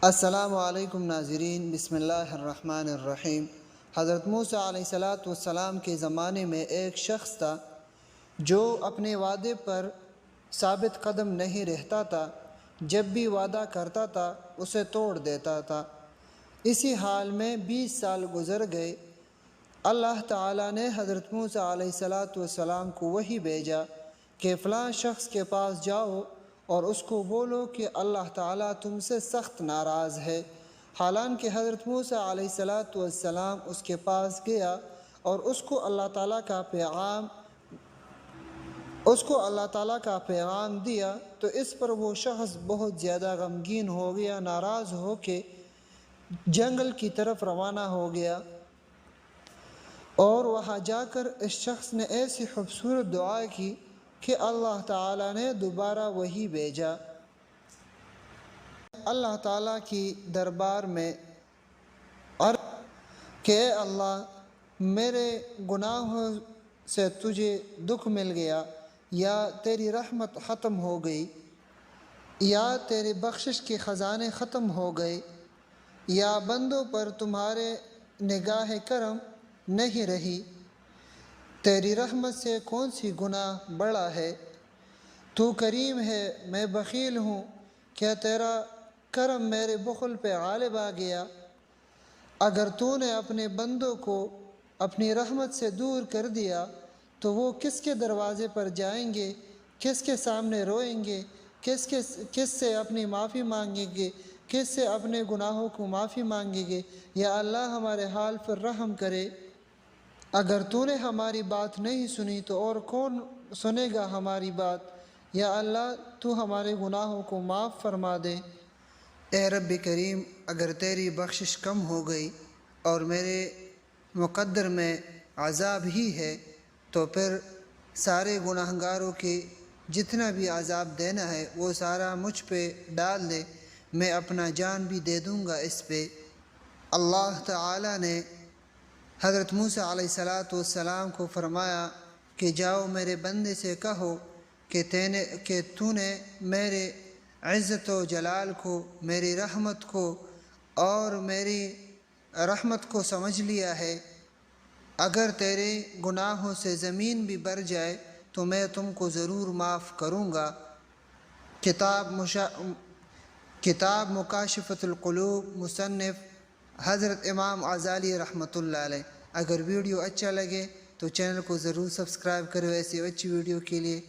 السلام علیکم ناظرین، بسم اللہ الرحمن الرحیم۔ حضرت موسیٰ علیہ السلام کے زمانے میں ایک شخص تھا جو اپنے وعدے پر ثابت قدم نہیں رہتا تھا۔ جب بھی وعدہ کرتا تھا اسے توڑ دیتا تھا۔ اسی حال میں 20 سال گزر گئے۔ اللہ تعالیٰ نے حضرت موسیٰ علیہ السلام کو وحی بھیجا کہ فلاں شخص کے پاس جاؤ اور اس کو بولو کہ اللہ تعالیٰ تم سے سخت ناراض ہے۔ حالانکہ حضرت موسیٰ علیہ السلام اس کے پاس گیا اور اس کو اللہ تعالیٰ کا پیغام دیا تو اس پر وہ شخص بہت زیادہ غمگین ہو گیا، ناراض ہو کے جنگل کی طرف روانہ ہو گیا، اور وہاں جا کر اس شخص نے ایسی خوبصورت دعا کی کہ اللہ تعالیٰ نے دوبارہ وحی بھیجا۔ اللہ تعالیٰ کی دربار میں عرض کہ اے اللہ، میرے گناہوں سے تجھے دکھ مل گیا، یا تیری رحمت ختم ہو گئی، یا تیری بخشش کے خزانے ختم ہو گئے، یا بندوں پر تمہارے نگاہ کرم نہیں رہی۔ تیری رحمت سے کون سی گناہ بڑا ہے؟ تو کریم ہے، میں بخیل ہوں، کیا تیرا کرم میرے بخل پہ غالب آ گیا؟ اگر تو نے اپنے بندوں کو اپنی رحمت سے دور کر دیا تو وہ کس کے دروازے پر جائیں گے، کس کے سامنے روئیں گے، کس سے اپنی معافی مانگیں گے، کس سے اپنے گناہوں کو معافی مانگیں گے؟ یا اللہ ہمارے حال پر رحم کرے۔ اگر تو نے ہماری بات نہیں سنی تو اور کون سنے گا ہماری بات؟ یا اللہ تو ہمارے گناہوں کو معاف فرما دے۔ اے رب کریم، اگر تیری بخشش کم ہو گئی اور میرے مقدر میں عذاب ہی ہے تو پھر سارے گناہگاروں کے جتنا بھی عذاب دینا ہے وہ سارا مجھ پہ ڈال دے، میں اپنا جان بھی دے دوں گا اس پہ۔ اللہ تعالیٰ نے حضرت موسیٰ علیہ السلام کو فرمایا کہ جاؤ میرے بندے سے کہو کہ تو نے میرے عزت و جلال کو، میری رحمت کو اور میری رحمت کو سمجھ لیا ہے۔ اگر تیرے گناہوں سے زمین بھی بھر جائے تو میں تم کو ضرور معاف کروں گا۔ کتاب مکاشفۃ القلوب، مصنف حضرت امام غزالی رحمۃ اللہ علیہ۔ اگر ویڈیو اچھا لگے تو چینل کو ضرور سبسکرائب کرو ایسی اچھی ویڈیو کے لیے۔